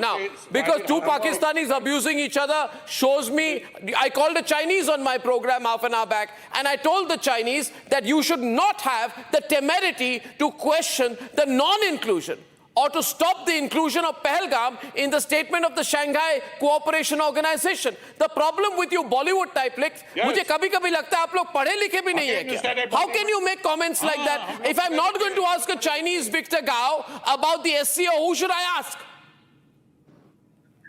Now. Because two Pakistanis abusing each other shows me, I called the Chinese on my program half an hour back, and I told the Chinese that you should not have the temerity to question the non-inclusion or to stop the inclusion of Pahalgam in the statement of the Shanghai Cooperation Organization. The problem with you Bollywood type licks, मुझे कभी-कभी लगता है आप लोग पढ़े लिखे भी नहीं है क्या? How can you make comments like that? If I'm not going to ask a Chinese Victor Gao about the SCO, who should I ask?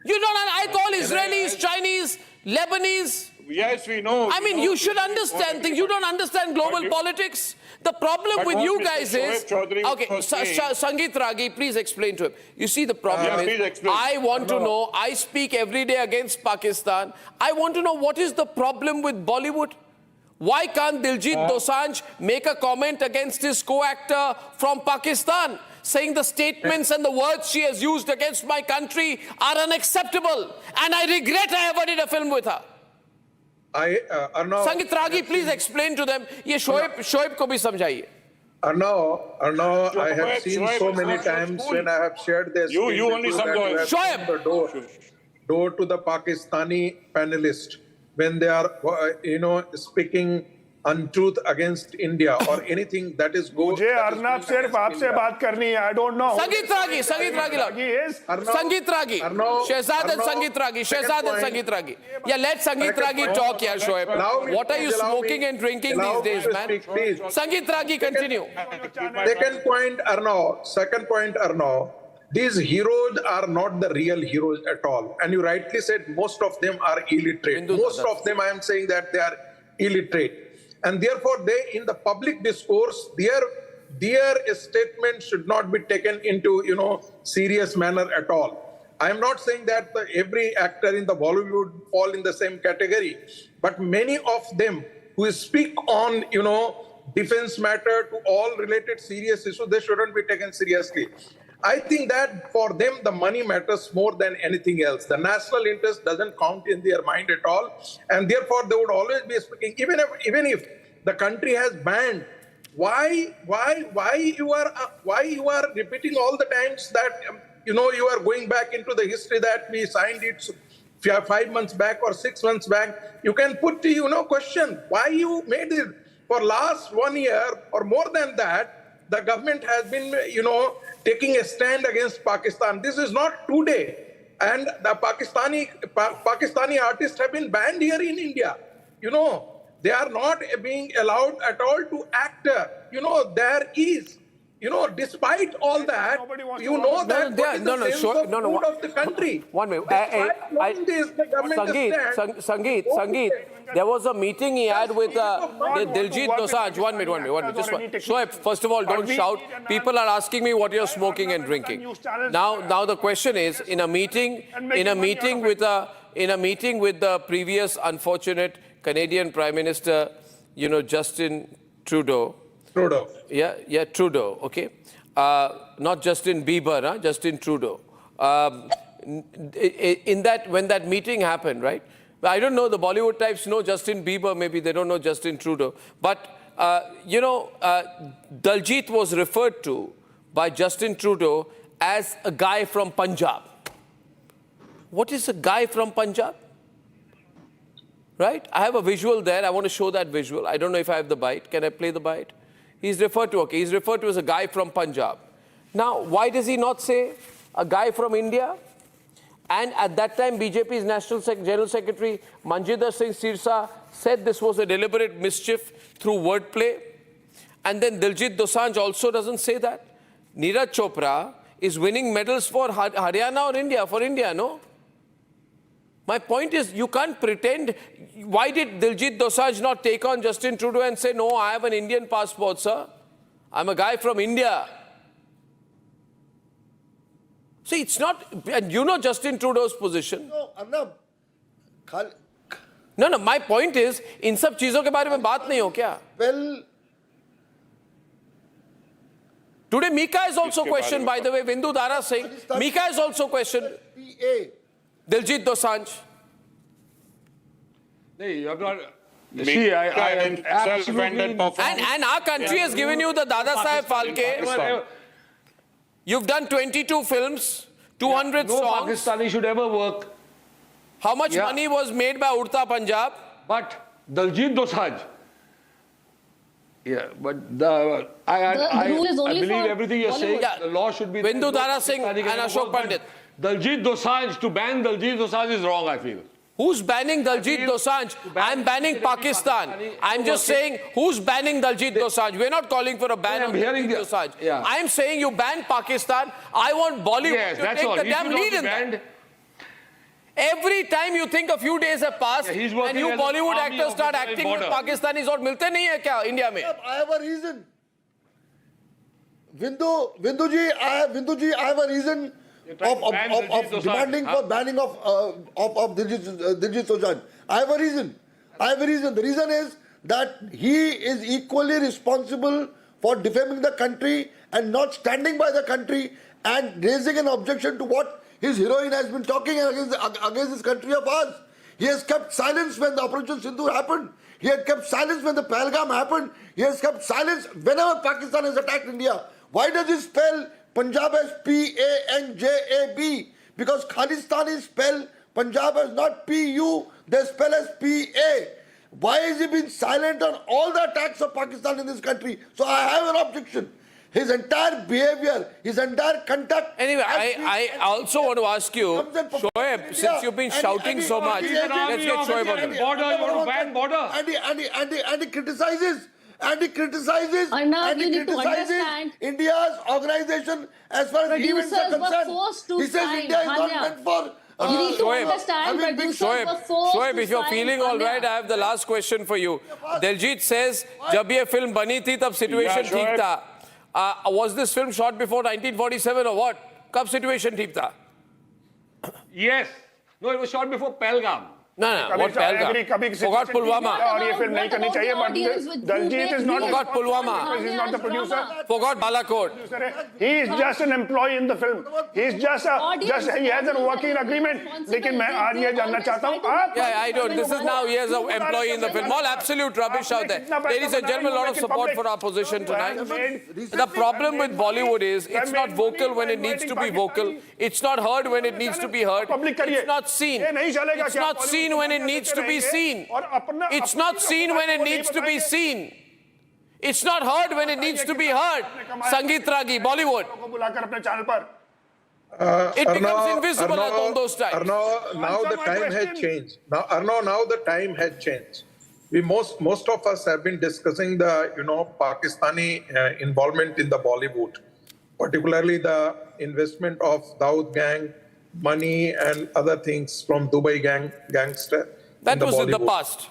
You don't. I call Israelis, Chinese, Lebanese. Yes, we know. I mean, you should understand things. You don't understand global politics. The problem with you guys is... Okay, Sangeet Ragi, please explain to him. You see, the problem is, I want to know, I speak every day against Pakistan. I want to know what is the problem with Bollywood. Why can't Diljit Dosanjh make a comment against his co-actor from Pakistan, saying the statements and the words she has used against my country are unacceptable, and I regret I ever did a film with her. Sangeet Ragi, please explain to them. ये शोएब को भी समझाइए. Arnav, I have seen so many times when I have shared this. You only Shoaib. The door to the Pakistani panelists when they are, speaking untruth against India or anything that is good. मुझे अर्नब सिर्फ आपसे बात करनी है. I don't know. Sangeet Ragi, Shehzad and Sangeet Ragi. Yeah, let Sangeet Ragi talk here, Shoaib. What are you smoking and drinking these days, man? Sangeet Ragi, continue. Second point, Arnav. These heroes are not the real heroes at all. And you rightly said most of them are illiterate. Most of them, I am saying that they are illiterate. And therefore, they, in the public discourse, their statement should not be taken into, serious manner at all. I am not saying that every actor in the Bollywood fall in the same category, but many of them who speak on, defense matter, to all related serious issues, they shouldn't be taken seriously. I think that for them, the money matters more than anything else. The national interest doesn't count in their mind at all. And therefore, they would always be speaking, even if the country has banned, why you are repeating all the times that, you are going back into the history that we signed it 5 months back or 6 months back. You can put, question why you made it. For last 1 year or more than that, the government has been, taking a stand against Pakistan. This is not today. And the Pakistani artists have been banned here in India. They are not being allowed at all to act. There is, despite all that, of the country. One minute. Sangeet, there was a meeting he had with Diljit Dosanjh. One minute. Just one. Shoaib, first of all, don't shout. People are asking me what you're smoking and drinking. Now the question is, in a meeting with the previous unfortunate Canadian Prime Minister, Justin Trudeau. Yeah, Trudeau. Okay. Not Justin Bieber, Justin Trudeau. When that meeting happened, right? I don't know, the Bollywood types know Justin Bieber, maybe they don't know Justin Trudeau. But, Diljit was referred to by Justin Trudeau as a guy from Punjab. What is a guy from Punjab? Right? I have a visual there. I want to show that visual. I don't know if I have the bite. Can I play the bite? He's referred to as a guy from Punjab. Now, why does he not say a guy from India? And at that time, BJP's National General Secretary Manjinder Singh Sirsa said this was a deliberate mischief through wordplay. And then Diljit Dosanjh also doesn't say that. Neeraj Chopra is winning medals for Haryana or India? For India, no? My point is, you can't pretend. Why did Diljit Dosanjh not take on Justin Trudeau and say, no, I have an Indian passport, sir. I'm a guy from India. See, it's not, and Justin Trudeau's position. No, Arnab. No, my point is, in सब चीजों के बारे में बात नहीं हो क्या? Well, today Mika is also questioned, by the way, Vindu Dara Singh. Mika is also questioned. Diljit Dosanjh. No, you have not. See, I absolutely. And our country has given you the Dada Saheb Phalke. You've done 22 films, 200 songs. No Pakistani should ever work. How much money was made by Urta Punjab? But Diljit Dosanjh. Yeah, but I believe everything you're saying. Yeah. The law should be. Bindu Dara Singh and Ashok Pandit. Diljit Dosanjh, to ban Diljit Dosanjh is wrong, I feel. Who's banning Diljit Dosanjh? I'm banning Pakistan. I'm just saying, who's banning Diljit Dosanjh? We're not calling for a ban of Diljit Dosanjh. Yeah. I'm saying you ban Pakistan. I want Bollywood to take the damn lead in that. Every time you think a few days have passed and you Bollywood actors start acting with Pakistanis, और मिलते नहीं है क्या India में? I have a reason. Vinduji, I have a reason of demanding for banning of Diljit Dosanjh. I have a reason. The reason is that he is equally responsible for defaming the country and not standing by the country and raising an objection to what his heroine has been talking against this country of ours. He has kept silence when the Operation Sindoor happened. He had kept silence when the Pahalgam happened. He has kept silence whenever Pakistan has attacked India. Why does he spell Punjab as P-A-N-J-A-B? Because Khalistanis spell Punjab as not P-U, they spell as P-A. Why has he been silent on all the attacks of Pakistan in this country? So I have an objection. His entire behavior, his entire conduct. Anyway, I also want to ask you, Shoaib, since you've been shouting so much, let's get Shoaib on the border. You want to ban border? And he criticizes. Arnab, you need to understand. India's organization as far as events are concerned. He says India is not meant for. You need to understand. Producers were forced Shoaib, to if you're sign feeling all Hania. right, I have the last question for you. Diljit says, जब ये film बनी थी तब situation ठीक था. Was this film shot before 1947 or what? कब situation ठीक था? Yes. No, it was shot before Pahalgam. No, what Pahalgam? Forgot Pulwama. और ये फिल्म नहीं करनी चाहिए, but Diljit is not. Forgot Pulwama. He's not the producer. Forgot Balakot. He is just an employee in the film. He's just he has a working agreement. लेकिन मैं आज ये जानना चाहता हूँ आप. Yeah, I don't. This is now he is an employee in the film. All absolute rubbish out there. Ladies and gentlemen, a lot of support for our position tonight. The problem with Bollywood is it's not vocal when it needs to be vocal. It's not heard when it needs to be heard. It's not seen. It's not seen when it needs to be seen. It's not seen when it needs to be seen. It's not heard when it needs to be heard. Sangeet Ragi, Bollywood. It becomes invisible at all those times. Now the time has changed. Now the time has changed. Most of us have been discussing the Pakistani involvement in the Bollywood, particularly the investment of Dawood gang, money and other things from Dubai gangster. That was in the past.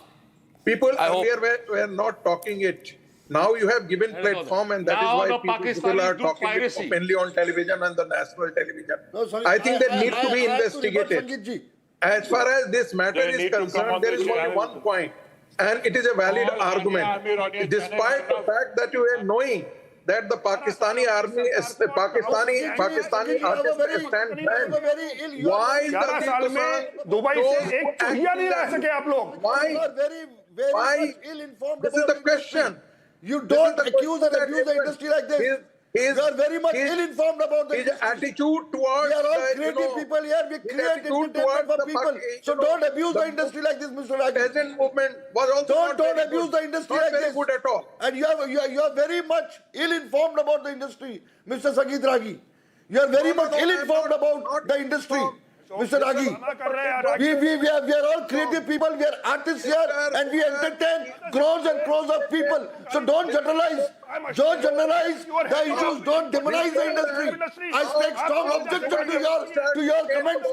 People earlier were not talking it. Now you have given platform, and that is why people are talking it openly on television and the national television. I think that need to be investigated. As far as this matter is concerned, there is only one point, and it is a valid argument. Despite the fact that you are knowing that the Pakistani army, Pakistani artists stand banned. Why is the Dubai से एक चुहिया नहीं रह सके आप लोग? Why? This is the question. You don't accuse and abuse the industry like this. You are very much ill-informed about the industry. His attitude towards we are all creative people here. We create entertainment for people. So don't abuse the industry like this, Mr. Ragi. Peasant movement was also don't abuse the industry like this. Good at all. And you are very much ill-informed about the industry, Mr. Sangeet Ragi. You are very much ill-informed about the industry, Mr. Ragi. We are all creative people. We are artists here, and we entertain crores and crores of people. So don't generalize. Don't generalize the issues. Don't demonize the industry. I take strong objection to your comments.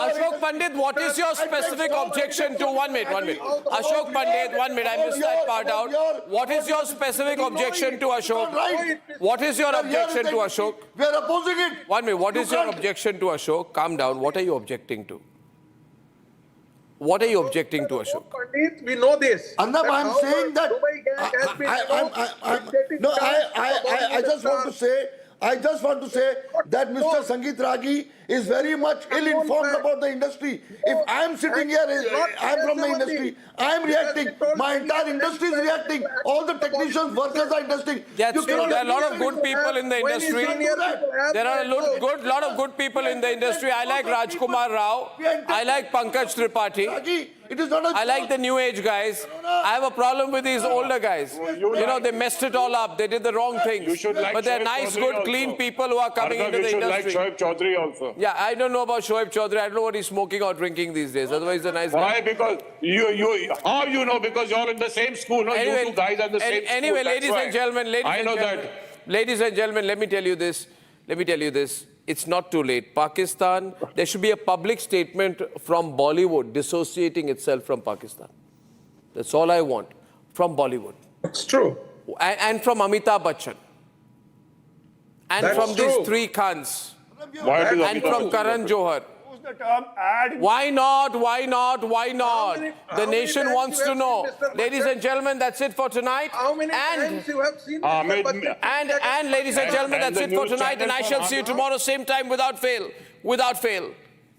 Ashok Pandit, what is your specific objection to 1 minute? 1 minute. Ashok Pandit, 1 minute. I missed that part out. What is your specific objection to Ashok? What is your objection to Ashok? We are opposing it. 1 minute. What is your objection to Ashok? Calm down. What are you objecting to? What are you objecting to, Ashok? We know this. Arnab, I'm saying that. I just want to say that Mr. Sangeet Ragi is very much ill-informed about the industry. If I am sitting here, I am from the industry. I am reacting. My entire industry is reacting. All the technicians, workers are reacting. That's true. There are a lot of good people in the industry. There are a lot of good people in the industry. I like Rajkumar Rao. I like Pankaj Tripathi. I like the new age guys. I have a problem with these older guys. They messed it all up. They did the wrong things. But they're nice, good, clean people who are coming into the industry. You should like Shoaib Chaudhary also. Yeah, I don't know about Shoaib Chaudhary. I don't know what he's smoking or drinking these days. Otherwise, he's a nice guy. Why? Because how you know? Because you're in the same school. No, anyway, you two guys are in the same school. Anyway, ladies and gentlemen, ladies and gentlemen, let me tell you this. It's not too late. Pakistan, there should be a public statement from Bollywood dissociating itself from Pakistan. That's all I want from Bollywood. It's true. And from Amitabh Bachchan. And from these three Khans. And from Karan Johar. Why not? The nation wants to know. Ladies and gentlemen, that's it for tonight. How many times you have seen and ladies and gentlemen, that's it for tonight. And I shall see you tomorrow, same time, without fail.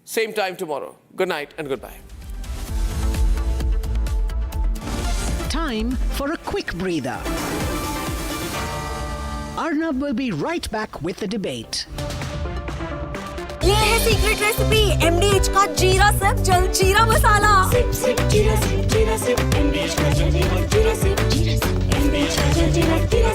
Same time tomorrow. Good night and goodbye. Time for a quick breather. Arnab will be right back with the debate. ये है secret recipe MDH का जीरा SIP जल जीरा मसाला SIP जीरा SIP MDH का जल जीरा सिप MDH का जल जीरा